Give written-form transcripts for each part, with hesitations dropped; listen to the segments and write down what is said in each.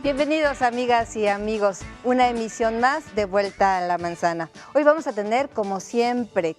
Bienvenidos amigas y amigos, una emisión más de Vuelta a la Manzana. Hoy vamos a tener, como siempre,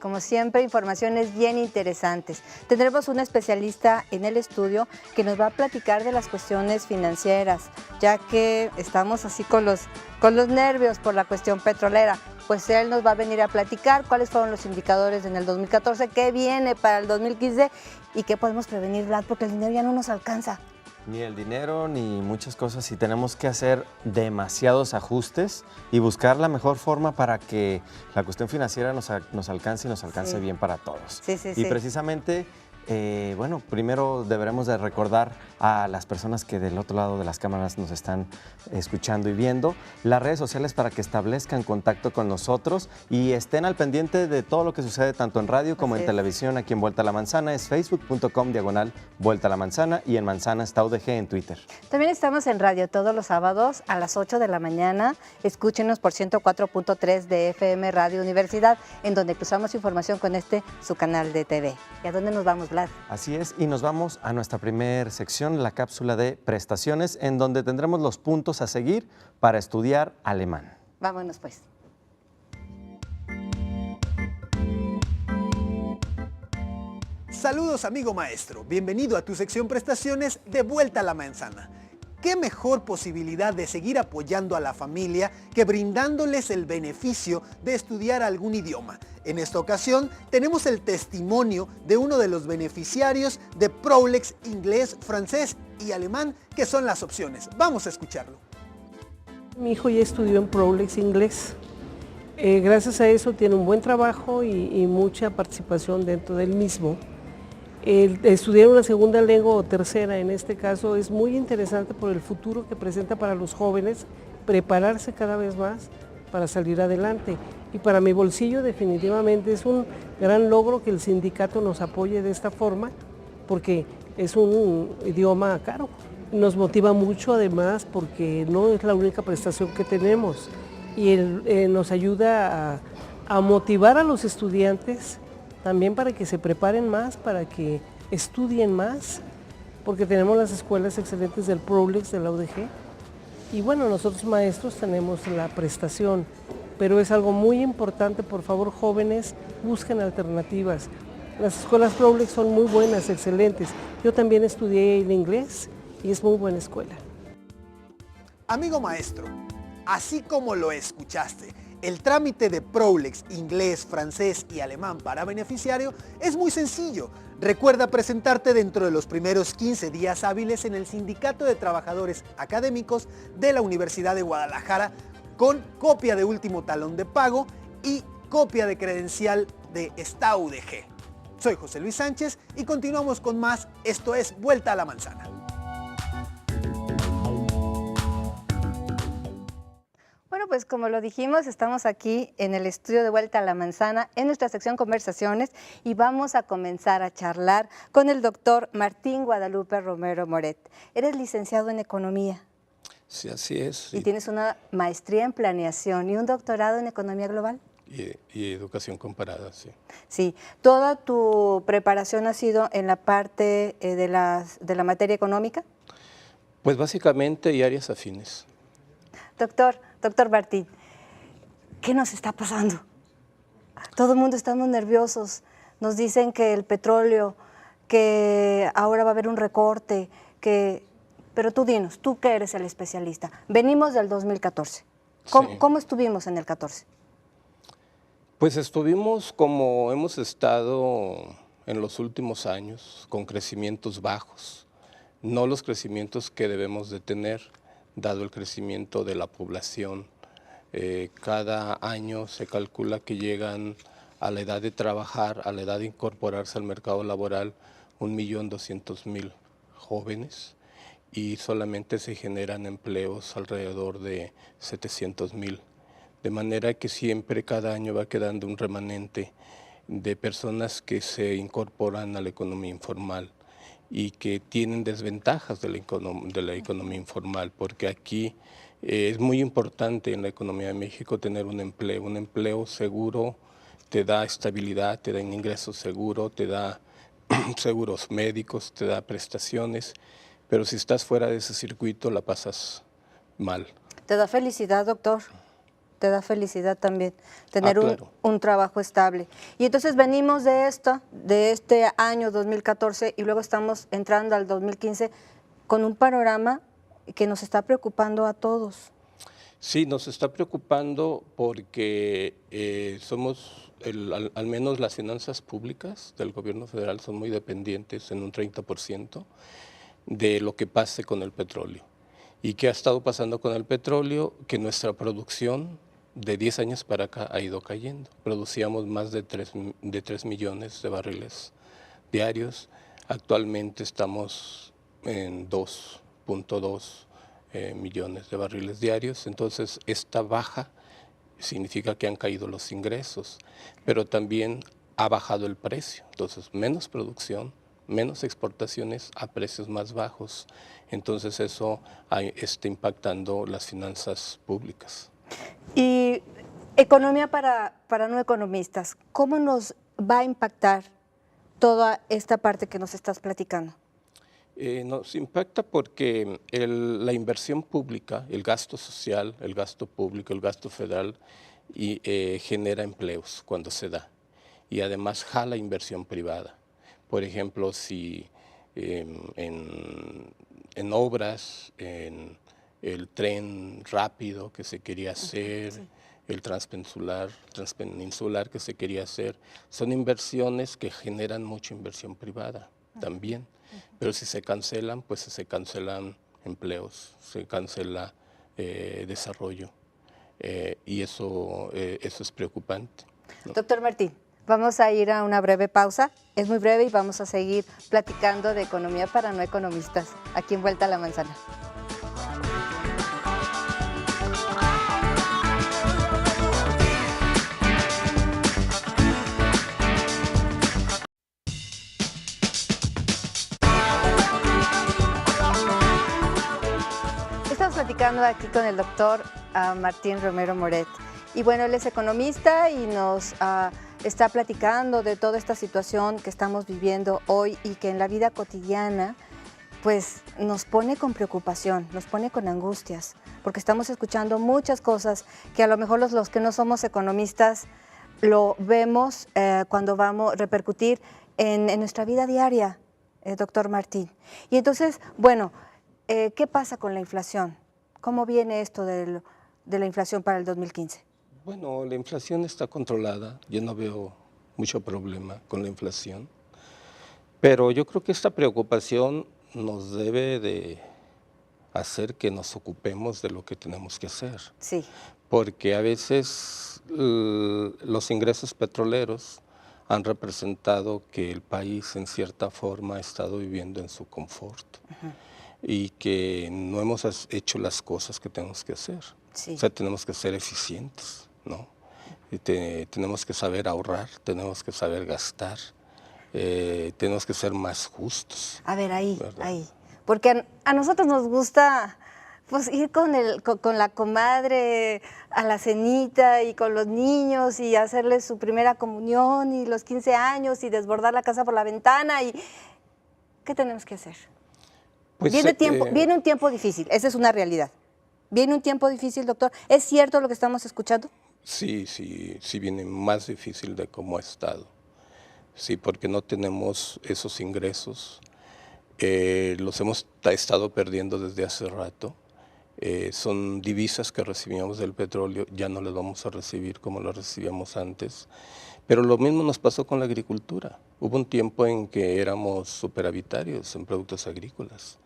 informaciones bien interesantes. Tendremos una especialista en el estudio que nos va a platicar de las cuestiones financieras, ya que estamos así con los nervios por la cuestión petrolera. Pues él nos va a venir a platicar cuáles fueron los indicadores en el 2014, qué viene para el 2015 y qué podemos prevenir, Vlad, porque el dinero ya no nos alcanza. Ni el dinero ni muchas cosas, y tenemos que hacer demasiados ajustes y buscar la mejor forma para que la cuestión financiera nos alcance y nos alcance bien para todos. Y precisamente, bueno, primero deberemos de recordar a las personas que del otro lado de las cámaras nos están escuchando y viendo las redes sociales para que establezcan contacto con nosotros y estén al pendiente de todo lo que sucede tanto en radio como en televisión aquí en Vuelta a la Manzana. Es facebook.com/Vuelta a la Manzana y en Manzana está UDG en Twitter. También estamos en radio todos los sábados a las 8 de la mañana. Escúchenos por 104.3 de FM Radio Universidad, en donde cruzamos información con su canal de TV. ¿Y a dónde nos vamos, Vlad? Así es, y nos vamos a nuestra primera sección, la cápsula de prestaciones, en donde tendremos los puntos a seguir para estudiar alemán. Vámonos pues. Saludos amigo maestro, bienvenido a tu sección prestaciones de Vuelta a la Manzana. ¿Qué mejor posibilidad de seguir apoyando a la familia que brindándoles el beneficio de estudiar algún idioma? En esta ocasión tenemos el testimonio de uno de los beneficiarios de Prolex inglés, francés y alemán, que son las opciones. Vamos a escucharlo. Mi hijo ya estudió en Prolex inglés. Gracias a eso tiene un buen trabajo y mucha participación dentro del mismo. Estudiar una segunda lengua o tercera en este caso es muy interesante por el futuro que presenta para los jóvenes, prepararse cada vez más para salir adelante. Y para mi bolsillo definitivamente es un gran logro que el sindicato nos apoye de esta forma, porque es un idioma caro. Nos motiva mucho además porque no es la única prestación que tenemos y nos ayuda a motivar a los estudiantes también para que se preparen más, para que estudien más, porque tenemos las escuelas excelentes del Prolex, de la UDG, y bueno, nosotros maestros tenemos la prestación, pero es algo muy importante. Por favor, jóvenes, busquen alternativas. Las escuelas Prolex son muy buenas, excelentes. Yo también estudié en inglés y es muy buena escuela. Amigo maestro, así como lo escuchaste, el trámite de Prolex, inglés, francés y alemán para beneficiario es muy sencillo. Recuerda presentarte dentro de los primeros 15 días hábiles en el Sindicato de Trabajadores Académicos de la Universidad de Guadalajara con copia de último talón de pago y copia de credencial de esta UDG. Soy José Luis Sánchez y continuamos con más. Esto es Vuelta a la Manzana. Bueno, pues como lo dijimos, estamos aquí en el estudio de Vuelta a la Manzana, en nuestra sección Conversaciones, y vamos a comenzar a charlar con el doctor Martín Guadalupe Romero Moret. Eres licenciado en Economía. Sí, así es. Y tienes una maestría en Planeación y un doctorado en Economía Global. Y Educación Comparada, sí. Sí, ¿toda tu preparación ha sido en la parte de la materia económica? Pues básicamente y áreas afines. Doctor Martín, ¿qué nos está pasando? Todo el mundo estamos nerviosos. Nos dicen que el petróleo, que ahora va a haber un recorte, pero tú dinos, tú que eres el especialista. Venimos del 2014. ¿Cómo estuvimos en el 14? Pues estuvimos como hemos estado en los últimos años, con crecimientos bajos, no los crecimientos que debemos de tener, dado el crecimiento de la población. Cada año se calcula que llegan a la edad de trabajar, a la edad de incorporarse al mercado laboral, 1.200.000 jóvenes y solamente se generan empleos alrededor de 700.000. De manera que siempre, cada año va quedando un remanente de personas que se incorporan a la economía informal y que tienen desventajas de la economía informal, porque aquí es muy importante en la economía de México tener un empleo seguro, te da estabilidad, te da un ingreso seguro, te da seguros médicos, te da prestaciones, pero si estás fuera de ese circuito la pasas mal. ¿Te da felicidad, doctor? Te da felicidad también tener claro. un trabajo estable. Y entonces venimos de este año 2014 y luego estamos entrando al 2015 con un panorama que nos está preocupando a todos. Sí, nos está preocupando porque somos, al menos las finanzas públicas del gobierno federal son muy dependientes en un 30% de lo que pase con el petróleo. ¿Y qué ha estado pasando con el petróleo? Que nuestra producción de 10 años para acá ha ido cayendo. Producíamos más de 3 millones de barriles diarios. Actualmente estamos en 2.2 millones de barriles diarios. Entonces, esta baja significa que han caído los ingresos, pero también ha bajado el precio. Entonces, menos producción, menos exportaciones a precios más bajos. Entonces, eso está impactando las finanzas públicas. Y economía para no economistas, ¿cómo nos va a impactar toda esta parte que nos estás platicando? Nos impacta porque la inversión pública, el gasto social, el gasto público, el gasto federal genera empleos cuando se da y además jala inversión privada. Por ejemplo, si en obras, en el tren rápido que se quería hacer, sí, el transpeninsular que se quería hacer, son inversiones que generan mucha inversión privada también. Pero si se cancelan, pues se cancelan empleos, se cancela desarrollo y eso es preocupante, ¿no? Doctor Martín, vamos a ir a una breve pausa, es muy breve y vamos a seguir platicando de economía para no economistas, aquí en Vuelta a la Manzana. Platicando aquí con el doctor Martín Romero Moret. Y bueno, él es economista y nos está platicando de toda esta situación que estamos viviendo hoy y que en la vida cotidiana pues nos pone con preocupación, nos pone con angustias, porque estamos escuchando muchas cosas que a lo mejor los que no somos economistas lo vemos cuando vamos a repercutir en nuestra vida diaria, doctor Martín. Y entonces, bueno, ¿qué pasa con la inflación? ¿Cómo viene esto de la inflación para el 2015? Bueno, la inflación está controlada. Yo no veo mucho problema con la inflación. Pero yo creo que esta preocupación nos debe de hacer que nos ocupemos de lo que tenemos que hacer. Sí. Porque a veces los ingresos petroleros han representado que el país en cierta forma ha estado viviendo en su confort. Y que no hemos hecho las cosas que tenemos que hacer. Sí. O sea, tenemos que ser eficientes, ¿no? Y tenemos que saber ahorrar, tenemos que saber gastar, tenemos que ser más justos. A ver, ahí. Porque a nosotros nos gusta pues, ir con la comadre a la cenita y con los niños y hacerles su primera comunión y los 15 años y desbordar la casa por la ventana. ¿Qué tenemos que hacer? Pues, viene un tiempo difícil, esa es una realidad. ¿Viene un tiempo difícil, doctor? ¿Es cierto lo que estamos escuchando? Sí viene más difícil de cómo ha estado. Sí, porque no tenemos esos ingresos. Los hemos estado perdiendo desde hace rato. Son divisas que recibíamos del petróleo, ya no las vamos a recibir como las recibíamos antes. Pero lo mismo nos pasó con la agricultura. Hubo un tiempo en que éramos superavitarios en productos agrícolas.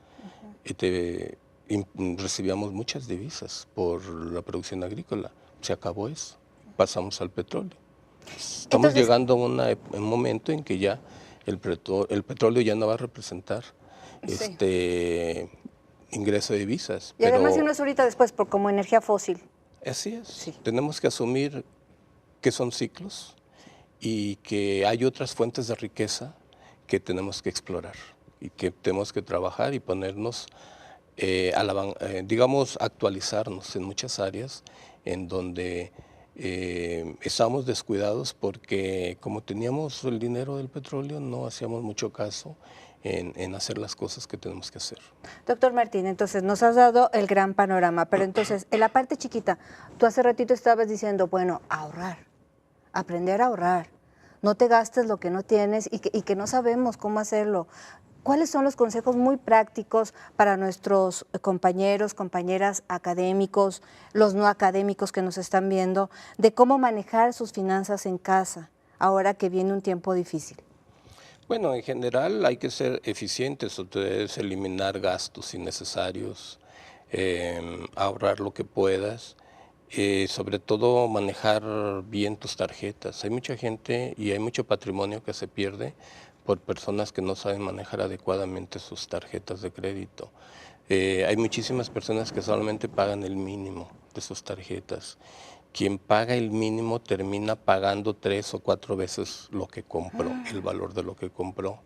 Recibíamos muchas divisas por la producción agrícola. Se acabó eso, pasamos al petróleo. Estamos llegando a un momento en que ya el petróleo ya no va a representar ingreso de divisas. Y además si no es ahorita después como energía fósil. Así es, sí. Tenemos que asumir que son ciclos y que hay otras fuentes de riqueza que tenemos que explorar y que tenemos que trabajar y ponernos, digamos, actualizarnos en muchas áreas en donde estábamos descuidados porque como teníamos el dinero del petróleo no hacíamos mucho caso en hacer las cosas que tenemos que hacer. Doctor Martín, entonces nos has dado el gran panorama, pero entonces en la parte chiquita, tú hace ratito estabas diciendo, bueno, ahorrar, aprender a ahorrar, no te gastes lo que no tienes y que no sabemos cómo hacerlo. ¿Cuáles son los consejos muy prácticos para nuestros compañeros, compañeras académicos, los no académicos que nos están viendo, de cómo manejar sus finanzas en casa, ahora que viene un tiempo difícil? Bueno, en general hay que ser eficientes, o debes eliminar gastos innecesarios, ahorrar lo que puedas, sobre todo manejar bien tus tarjetas. Hay mucha gente y hay mucho patrimonio que se pierde por personas que no saben manejar adecuadamente sus tarjetas de crédito. Hay muchísimas personas que solamente pagan el mínimo de sus tarjetas. Quien paga el mínimo termina pagando 3 o 4 veces lo que compró, el valor de lo que compró.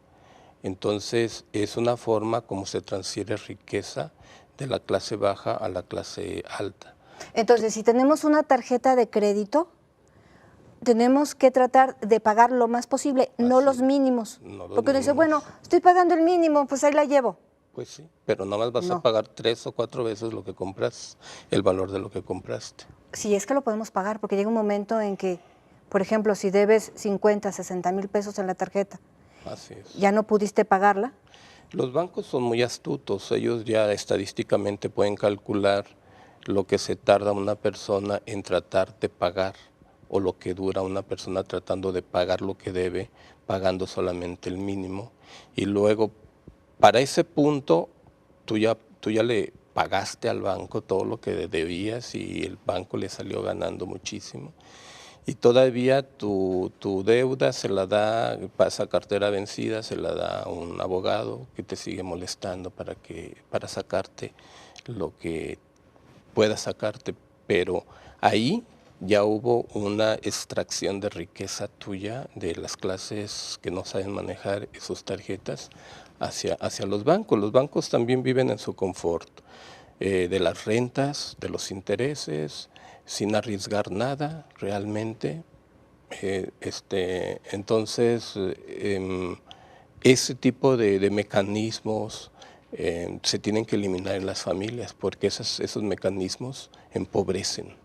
Entonces, es una forma como se transfiere riqueza de la clase baja a la clase alta. Entonces, si tenemos una tarjeta de crédito, tenemos que tratar de pagar lo más posible, no los mínimos. Porque uno dice, bueno, estoy pagando el mínimo, pues ahí la llevo. Pues sí, pero nada más vas a pagar 3 o 4 veces lo que compras, el valor de lo que compraste. Sí, es que lo podemos pagar, porque llega un momento en que, por ejemplo, si debes 50, 60 mil pesos en la tarjeta, así es, ya no pudiste pagarla. Los bancos son muy astutos, ellos ya estadísticamente pueden calcular lo que se tarda una persona en tratar de pagar o lo que dura una persona tratando de pagar lo que debe, pagando solamente el mínimo. Y luego, para ese punto, tú ya le pagaste al banco todo lo que debías y el banco le salió ganando muchísimo. Y todavía tu deuda se la da, pasa cartera vencida, se la da un abogado que te sigue molestando para sacarte lo que pueda sacarte, pero ahí ya hubo una extracción de riqueza tuya de las clases que no saben manejar sus tarjetas hacia los bancos. Los bancos también viven en su confort, de las rentas, de los intereses, sin arriesgar nada realmente. Entonces, ese tipo de mecanismos se tienen que eliminar en las familias porque esos mecanismos empobrecen.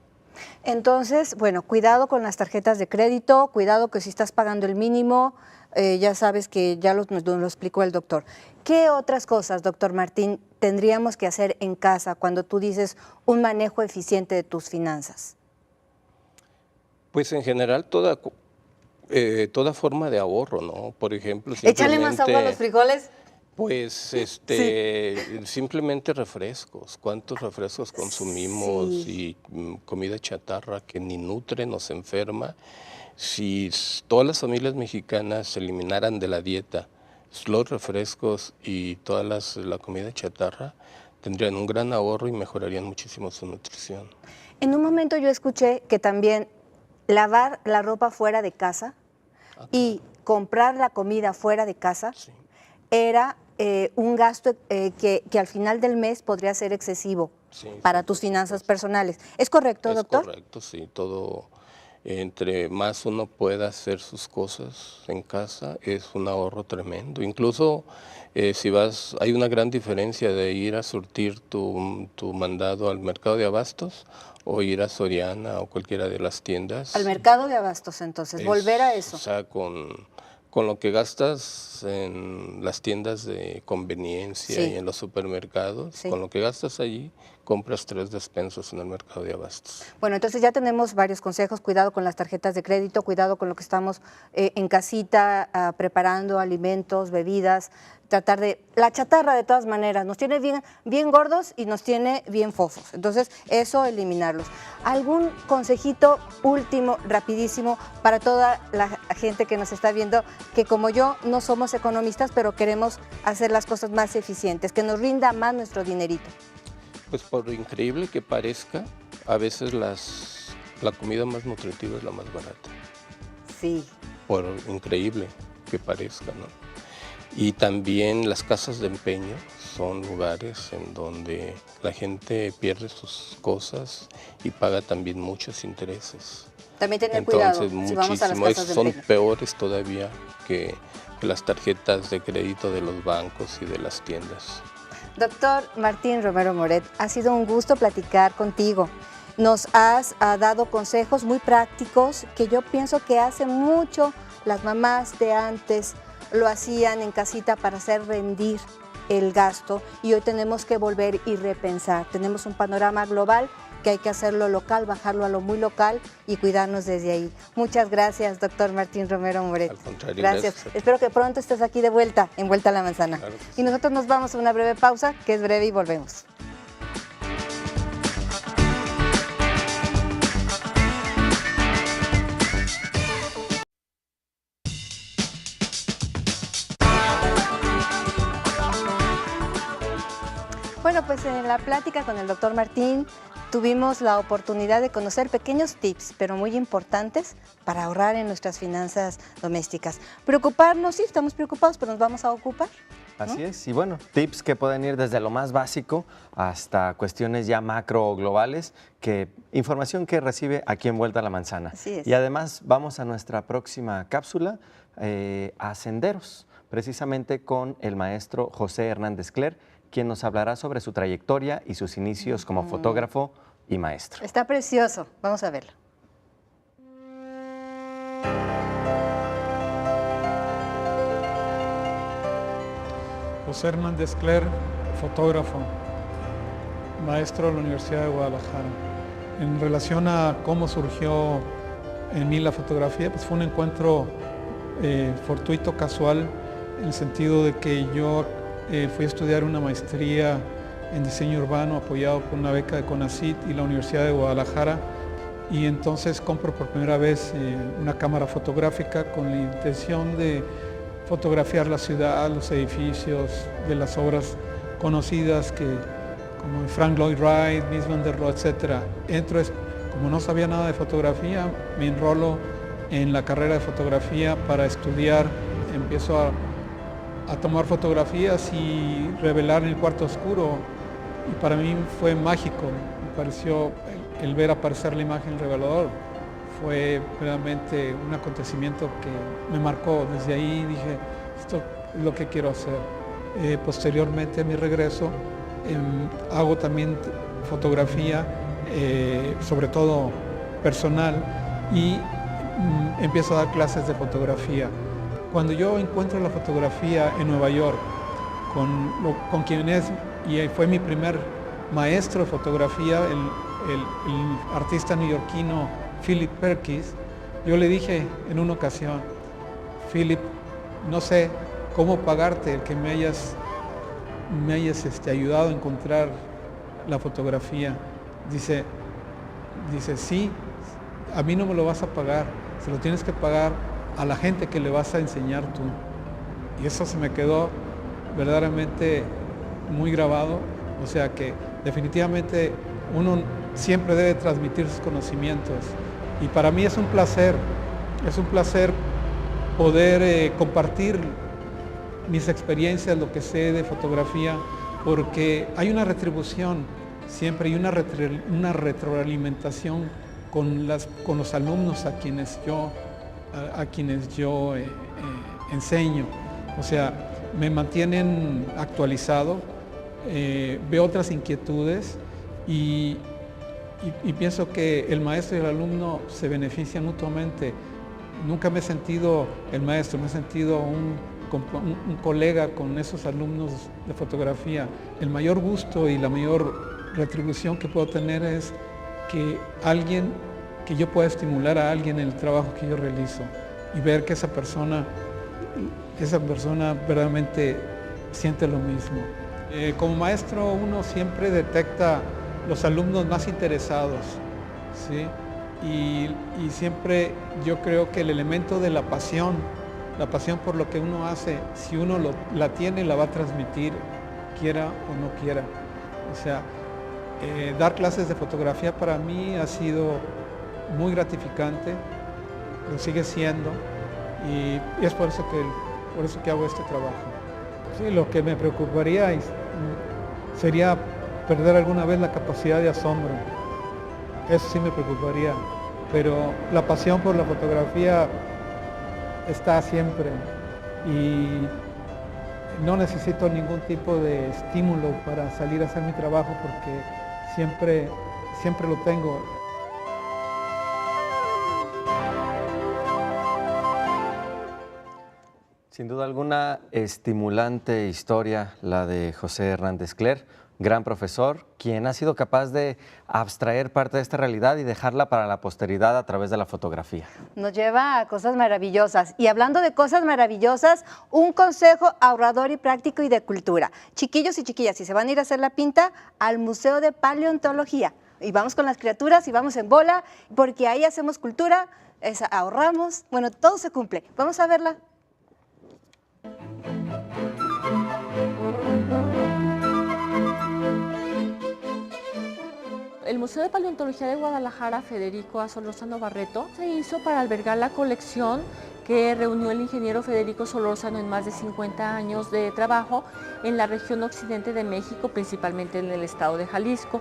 Entonces, bueno, cuidado con las tarjetas de crédito, cuidado que si estás pagando el mínimo, ya sabes que ya nos lo explicó el doctor. ¿Qué otras cosas, doctor Martín, tendríamos que hacer en casa cuando tú dices un manejo eficiente de tus finanzas? Pues en general toda forma de ahorro, ¿no? Por ejemplo, ¿Échale más agua a los frijoles? Pues simplemente refrescos. ¿Cuántos refrescos consumimos? Sí. Y comida chatarra que ni nutre, nos enferma. Si todas las familias mexicanas eliminaran de la dieta los refrescos y toda la comida chatarra, tendrían un gran ahorro y mejorarían muchísimo su nutrición. En un momento yo escuché que también lavar la ropa fuera de casa y comprar la comida fuera de casa era un gasto que al final del mes podría ser excesivo para tus finanzas personales. ¿Es correcto, doctor? Es correcto, sí. Todo, entre más uno pueda hacer sus cosas en casa, es un ahorro tremendo. Incluso hay una gran diferencia de ir a surtir tu mandado al mercado de abastos o ir a Soriana o cualquiera de las tiendas. Al mercado de abastos, entonces, volver a eso. O sea, con lo que gastas en las tiendas de conveniencia y en los supermercados, con lo que gastas allí, compras 3 despensas en el mercado de abastos. Bueno, entonces ya tenemos varios consejos, cuidado con las tarjetas de crédito, cuidado con lo que estamos en casita preparando, alimentos, bebidas, tratar de... La chatarra de todas maneras nos tiene bien gordos y nos tiene bien fofos, entonces eso eliminarlos. ¿Algún consejito último, rapidísimo, para toda la gente que nos está viendo, que como yo no somos economistas, pero queremos hacer las cosas más eficientes, que nos rinda más nuestro dinerito? Pues por increíble que parezca, a veces la comida más nutritiva es la más barata. Sí. Por increíble que parezca, ¿no? Y también las casas de empeño son lugares en donde la gente pierde sus cosas y paga también muchos intereses. También tener Entonces, cuidado si vamos a las muchísimo, casas de son empeño. peores todavía que las tarjetas de crédito de los bancos y de las tiendas. Doctor Martín Romero Moret, ha sido un gusto platicar contigo. Nos has dado consejos muy prácticos que yo pienso que hace mucho las mamás de antes lo hacían en casita para hacer rendir el gasto y hoy tenemos que volver y repensar. Tenemos un panorama global que hay que hacerlo local, bajarlo a lo muy local y cuidarnos desde ahí. Muchas gracias, doctor Martín Romero Moret. Al contrario, Gracias. gracias a ti. Espero que pronto estés aquí de vuelta, en Vuelta a la Manzana. Claro que Y sí. nosotros nos vamos a una breve pausa, que es breve, y volvemos. Bueno, pues en la plática con el doctor Martín tuvimos la oportunidad de conocer pequeños tips, pero muy importantes para ahorrar en nuestras finanzas domésticas. Preocuparnos, sí, estamos preocupados, pero nos vamos a ocupar. Así es, y bueno, tips que pueden ir desde lo más básico hasta cuestiones ya macro o globales, información que recibe aquí en Vuelta a la Manzana. Así es. Y además vamos a nuestra próxima cápsula, a Senderos, precisamente con el maestro José Hernández Cler, quien nos hablará sobre su trayectoria y sus inicios como fotógrafo y maestro. Está precioso, vamos a verlo. José Hernández Cler, fotógrafo, maestro de la Universidad de Guadalajara. En relación a cómo surgió en mí la fotografía, pues fue un encuentro fortuito, casual, en el sentido de que yo fui a estudiar una maestría en diseño urbano apoyado por una beca de CONACYT y la Universidad de Guadalajara, y entonces compro por primera vez una cámara fotográfica con la intención de fotografiar la ciudad, los edificios de las obras conocidas como Frank Lloyd Wright, Mies van der Rohe, etc. Como no sabía nada de fotografía, me enrolo en la carrera de fotografía para estudiar, empiezo a tomar fotografías y revelar en el cuarto oscuro, y para mí fue mágico, me pareció el ver aparecer la imagen del revelador. Fue realmente un acontecimiento que me marcó. Desde ahí dije, esto es lo que quiero hacer. Posteriormente a mi regreso, hago también fotografía, sobre todo personal, y empiezo a dar clases de fotografía. Cuando yo encuentro la fotografía en Nueva York, con quien es, y fue mi primer maestro de fotografía, el artista neoyorquino Philip Perkins, yo le dije en una ocasión, Philip, no sé cómo pagarte el que me hayas ayudado a encontrar la fotografía. Dice, sí, a mí no me lo vas a pagar, se lo tienes que pagar a la gente que le vas a enseñar tú. Y eso se me quedó verdaderamente muy grabado, o sea que definitivamente uno siempre debe transmitir sus conocimientos. Y para mí es un placer poder compartir mis experiencias, lo que sé de fotografía, porque hay una retribución siempre y una retroalimentación con los alumnos a quienes yo enseño. O sea, me mantienen actualizado, veo otras inquietudes y pienso que el maestro y el alumno se benefician mutuamente. Nunca me he sentido el maestro, me he sentido un colega con esos alumnos de fotografía. El mayor gusto y la mayor retribución que puedo tener es que yo pueda estimular a alguien en el trabajo que yo realizo y ver que esa persona verdaderamente siente lo mismo. Como maestro uno siempre detecta los alumnos más interesados, ¿sí? Y siempre yo creo que el elemento de la pasión por lo que uno hace, si uno la tiene, la va a transmitir, quiera o no quiera. O sea, dar clases de fotografía para mí ha sido muy gratificante, lo sigue siendo, y es por eso que hago este trabajo. Sí, lo que me preocuparía sería perder alguna vez la capacidad de asombro. Eso sí me preocuparía, pero la pasión por la fotografía está siempre y no necesito ningún tipo de estímulo para salir a hacer mi trabajo porque siempre lo tengo. Sin duda alguna, estimulante historia la de José Hernández Cler, gran profesor, quien ha sido capaz de abstraer parte de esta realidad y dejarla para la posteridad a través de la fotografía. Nos lleva a cosas maravillosas. Y hablando de cosas maravillosas, un consejo ahorrador y práctico y de cultura. Chiquillos y chiquillas, si se van a ir a hacer la pinta, al Museo de Paleontología. Y vamos con las criaturas y vamos en bola, porque ahí hacemos cultura, ahorramos, bueno, todo se cumple. Vamos a verla. El Museo de Paleontología de Guadalajara, Federico A. Solórzano Barreto, se hizo para albergar la colección que reunió el ingeniero Federico Solórzano en más de 50 años de trabajo en la región occidente de México, principalmente en el estado de Jalisco.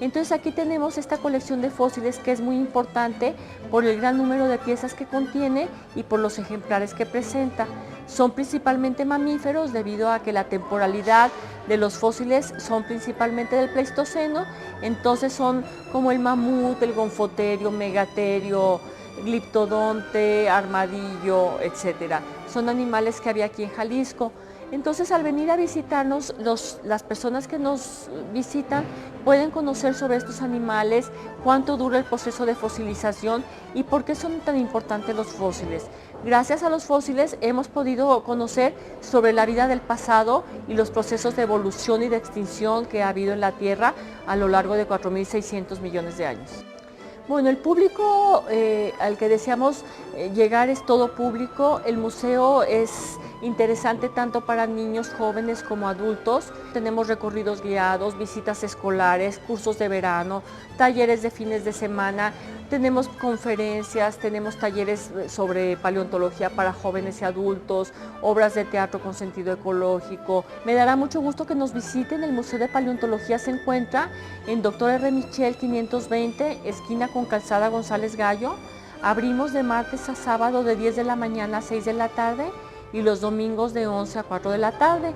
Entonces aquí tenemos esta colección de fósiles que es muy importante por el gran número de piezas que contiene y por los ejemplares que presenta. Son principalmente mamíferos debido a que la temporalidad de los fósiles son principalmente del Pleistoceno, entonces son como el mamut, el gonfoterio, megaterio, gliptodonte, armadillo, etc. Son animales que había aquí en Jalisco. Entonces, al venir a visitarnos, las personas que nos visitan pueden conocer sobre estos animales, cuánto dura el proceso de fosilización y por qué son tan importantes los fósiles. Gracias a los fósiles hemos podido conocer sobre la vida del pasado y los procesos de evolución y de extinción que ha habido en la Tierra a lo largo de 4.600 millones de años. Bueno, el público al que deseamos llegar es todo público. El museo es interesante tanto para niños, jóvenes como adultos. Tenemos recorridos guiados, visitas escolares, cursos de verano, talleres de fines de semana. Tenemos conferencias, tenemos talleres sobre paleontología para jóvenes y adultos, obras de teatro con sentido ecológico. Me dará mucho gusto que nos visiten. El Museo de Paleontología se encuentra en Dr. R. Michel 520, esquina con Calzada González Gallo. Abrimos de martes a sábado de 10 de la mañana a 6 de la tarde y los domingos de 11 a 4 de la tarde.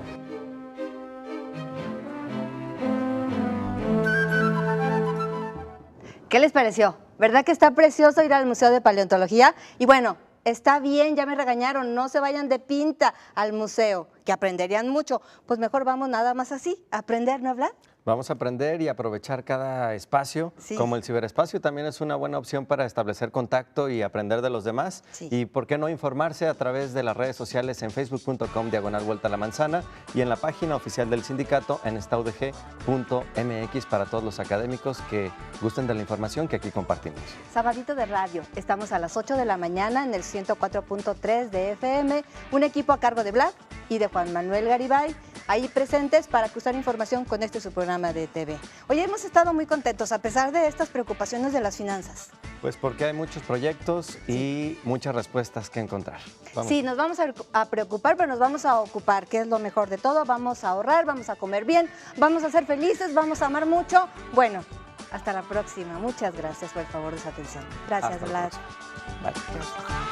¿Qué les pareció? ¿Verdad que está precioso ir al Museo de Paleontología? Y bueno, está bien, ya me regañaron, no se vayan de pinta al museo, que aprenderían mucho. Pues mejor vamos nada más así, a aprender, ¿no, Vlad? Vamos a aprender y aprovechar cada espacio, sí, como el ciberespacio también es una buena opción para establecer contacto y aprender de los demás. Sí. Y por qué no informarse a través de las redes sociales en facebook.com/Vuelta a la Manzana y en la página oficial del sindicato en staudg.mx para todos los académicos que gusten de la información que aquí compartimos. Sabadito de radio, estamos a las 8 de la mañana en el 104.3 de FM, un equipo a cargo de Vlad y de Juan Manuel Garibay, ahí presentes para cruzar información con su programa de TV. Hoy hemos estado muy contentos a pesar de estas preocupaciones de las finanzas. Pues porque hay muchos proyectos y muchas respuestas que encontrar. Vamos. Sí, nos vamos a preocupar, pero nos vamos a ocupar, que es lo mejor de todo. Vamos a ahorrar, vamos a comer bien, vamos a ser felices, vamos a amar mucho. Bueno, hasta la próxima. Muchas gracias por el favor de su atención. Gracias, Vlad. Gracias.